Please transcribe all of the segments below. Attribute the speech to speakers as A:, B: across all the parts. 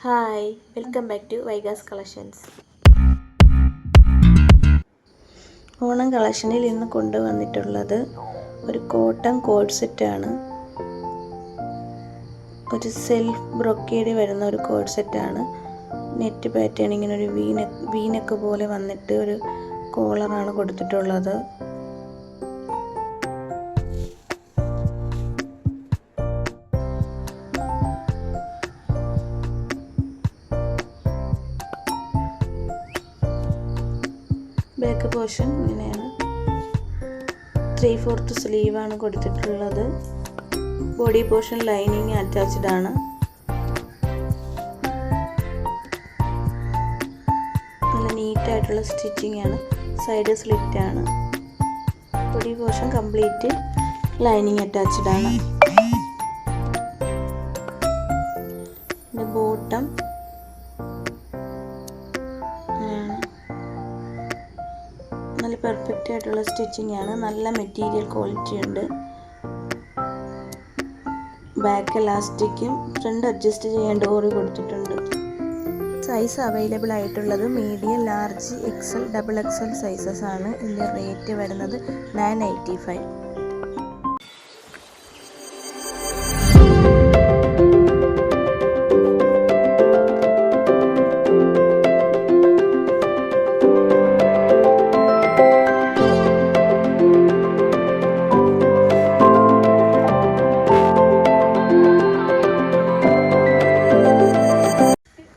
A: Hi welcome back to Vaigas collections. Onam കളക്ഷനിൽ ഇന്ന് കൊണ്ടുവന്നിട്ടുള്ളത് ഒരു കോട്ടൺ കോഡ് സെറ്റാണ്. ഒരു സെൽഫ് ബ്രൊക്കേഡ് വരുന്ന ഒരു കോഡ് സെറ്റാണ്. നെറ്റ് പാറ്റേൺ ഇങ്ങനെ ഒരു വീനക്ക് പോലെ വന്നിട്ട് ഒരു കോളറാണ് കൊടുത്തിട്ടുള്ളത്. ബാക്ക് പോർഷൻ ഇങ്ങനെയാണ്. 3/4 സ്ലീവാണ് കൊടുത്തിട്ടുള്ളത്. ബോഡി പോർഷൻ ലൈനിങ് അറ്റാച്ച്ഡ് ആണ്. നല്ല നീറ്റായിട്ടുള്ള സ്റ്റിച്ചിങ് ആണ്. സൈഡ് സ്ലിറ്റ് ആണ്. Body portion complete lining attached ആണ്. ബോട്ടം നല്ല പെർഫെക്റ്റ് ആയിട്ടുള്ള സ്റ്റിച്ചിങ് ആണ്. നല്ല മെറ്റീരിയൽ ക്വാളിറ്റി ഉണ്ട്. ബാക്ക് എലാസ്റ്റിക്കും ഫ്രണ്ട് അഡ്ജസ്റ്റ് ചെയ്യാൻ ഡോറ് കൊടുത്തിട്ടുണ്ട്. സൈസ് അവൈലബിൾ ആയിട്ടുള്ളത് medium, large, XL, XXL sizes ആണ്. ഇതിൻ്റെ റേറ്റ് വരുന്നത് 985.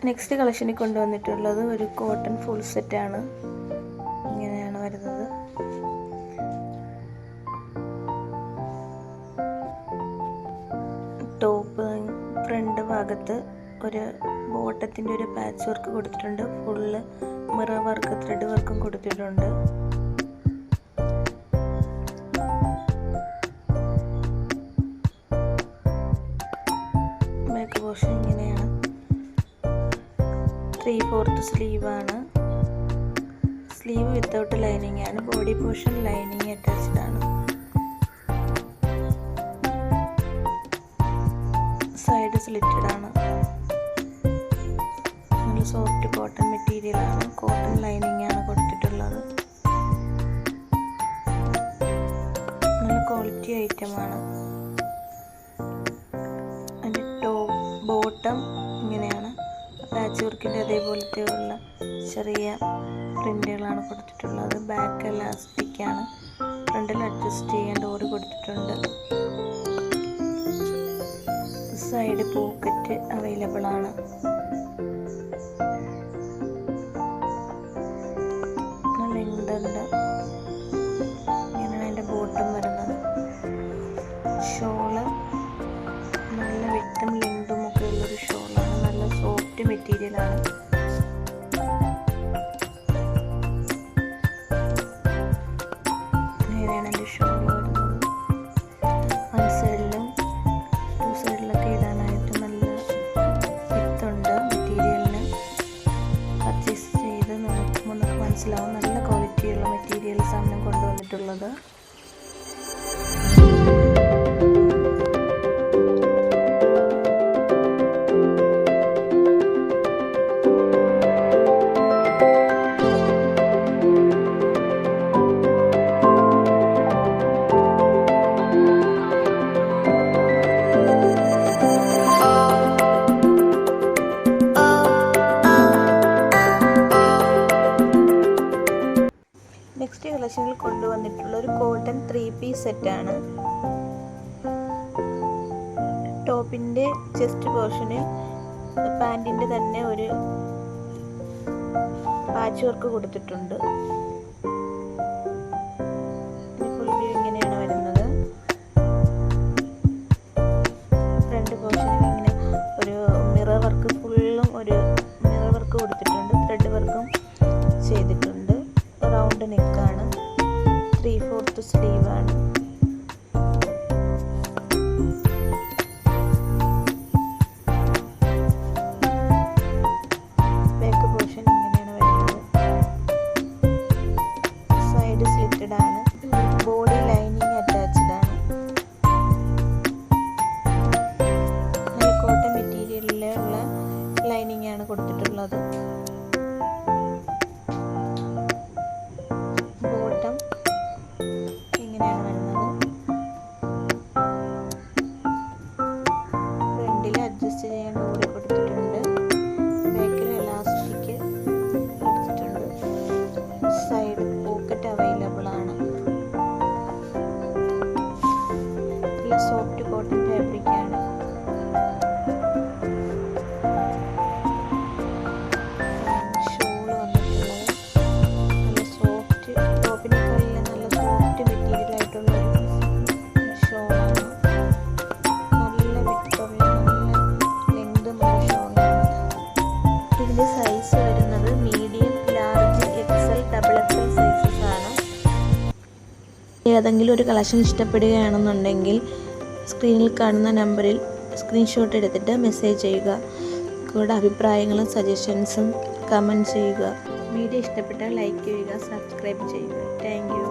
A: നെക്സ്റ്റ് കളക്ഷനിൽ കൊണ്ടുവന്നിട്ടുള്ളത് ഒരു കോട്ടൺ ഫുൾ സെറ്റാണ്. ഇങ്ങനെയാണ് വരുന്നത്. ടോപ്പ് ഫ്രണ്ട് ഭാഗത്ത് ഒരു ബോട്ടത്തിൻ്റെ ഒരു പാച്ച് വർക്ക് കൊടുത്തിട്ടുണ്ട്. ഫുള്ള് മിറർ വർക്ക്, ത്രെഡ് വർക്കും കൊടുത്തിട്ടുണ്ട്. ബാക്ക് പോർഷൻ ഇങ്ങനെയാണ്. 3/4 സ്ലീവാണ്. സ്ലീവ് വിത്തൗട്ട് ലൈനിങ് ആണ്. ബോഡി പോർഷൻ ലൈനിങ് അറ്റാച്ച്ഡ് ആണ്. സൈഡ് സ്ലിറ്റഡ് ആണ്. നല്ല സോഫ്റ്റ് കോട്ടൺ മെറ്റീരിയൽ ആണ്. കോട്ടൺ ലൈനിങ് ആണ് കൊടുത്തിട്ടുള്ളത്. നല്ല ക്വാളിറ്റി ഐറ്റമാണ്. അതിൻ്റെ ബോട്ടം ഇങ്ങനെയാണ്. പാച്ച് വർക്കിൻ്റെ അതേപോലത്തെ ഉള്ള ചെറിയ പ്രിൻ്റുകളാണ് കൊടുത്തിട്ടുള്ളത്. ബാക്ക് എലാസ്റ്റിക് ആണ്. ഫ്രണ്ടിൽ അഡ്ജസ്റ്റ് ചെയ്യാൻ ഡോറ് കൊടുത്തിട്ടുണ്ട്. സൈഡ് പോക്കറ്റ് അവൈലബിൾ ആണ്. ലെങ്ത് ഉണ്ട്. ഇങ്ങനെയാണ് അതിൻ്റെ ബോട്ടം വരുന്നത്. ഷോള് നല്ല വിട്ടും ലെങ്തും ഒക്കെ ഉള്ളൊരു ഷോളാണ്. നല്ല സോഫ്റ്റ് മെറ്റീരിയൽ ആണ്. ഇങ്ങനെയാണ് എൻ്റെ ഷോൾ വരുന്നത്. വൺ സൈഡിലും ടു സൈഡിലൊക്കെ ഇടാനായിട്ട് നല്ല വിത്തുണ്ട് മെറ്റീരിയലിന്. പർച്ചേസ് ചെയ്ത് നോക്കുമ്പോൾ നമുക്ക് മനസ്സിലാവും നല്ല ക്വാളിറ്റിയുള്ള മെറ്റീരിയൽസാണ് കൊണ്ടുവന്നിട്ടുള്ളത്. നെക്സ്റ്റ് കളക്ഷനിൽ കൊണ്ടുവന്നിട്ടുള്ള ഒരു കോട്ടൺ 3-പീസ് സെറ്റാണ്. ടോപ്പിൻ്റെ ചെസ്റ്റ് പോർഷനിൽ പാൻറ്റിൻ്റെ തന്നെ ഒരു പാച്ച് വർക്ക് കൊടുത്തിട്ടുണ്ട്. ഫുൾ വ്യൂ ഇങ്ങനെയാണ് വരുന്നത്. ഫ്രണ്ട് പോർഷനിൽ ഇങ്ങനെ ഒരു മിറർ വർക്ക്, ഫുള്ളും ഒരു മിറർ വർക്ക് കൊടുത്തിട്ടുണ്ട്. ത്രെഡ് വർക്കും ചെയ്തിട്ടുണ്ട്. റൗണ്ട് നെക്കാണ്. 3/4 സ്ലീവാണ്. ബാക്ക് പോർഷൻ ഇങ്ങനെയാണ് വരുന്നത്. ലൈനിങ് ആണ് കൊടുത്തിട്ടുള്ളത്. ബോട്ടം ഇങ്ങനെയാണ് വരുന്നത്. ഫ്രണ്ടിൽ അഡ്ജസ്റ്റ് ചെയ്യാൻ ഡോറി കൊടുത്തിട്ടുണ്ട്. ബാക്കിൽ എലാസ്റ്റിക് കൊടുത്തിട്ടുണ്ട്. സൈഡ് പോക്കറ്റ് അവൈലബിൾ ആണ്. നല്ല സോഫ്റ്റ് കോട്ടൺ ഫാബ്രിക് ആണ്. ഷോള് വന്നിട്ടുള്ളത് നല്ല സോഫ്റ്റ്, ടോപ്പിനേക്കാളിൽ നല്ല സോഫ്റ്റ് മെറ്റീരിയൽ ആയിട്ടുള്ള ഷോളാണ്. നല്ല വിട്ടുള്ള നല്ല ലെങ്തുമുള്ള ഷോളാണ്. ഇതിൻ്റെ സൈസ് വരുന്നത് medium, large, XL, double XL sizes ആണ്. ഏതെങ്കിലും ഒരു കളക്ഷൻ ഇഷ്ടപ്പെടുകയാണെന്നുണ്ടെങ്കിൽ സ്ക്രീനിൽ കാണുന്ന നമ്പറിൽ സ്ക്രീൻഷോട്ട് എടുത്തിട്ട് മെസ്സേജ് ചെയ്യുക. കൂടെ അഭിപ്രായങ്ങളും സജഷൻസും കമൻറ്റ് ചെയ്യുക. വീഡിയോ ഇഷ്ടപ്പെട്ടാൽ ലൈക്ക് ചെയ്യുക, സബ്സ്ക്രൈബ് ചെയ്യുക. Thank you.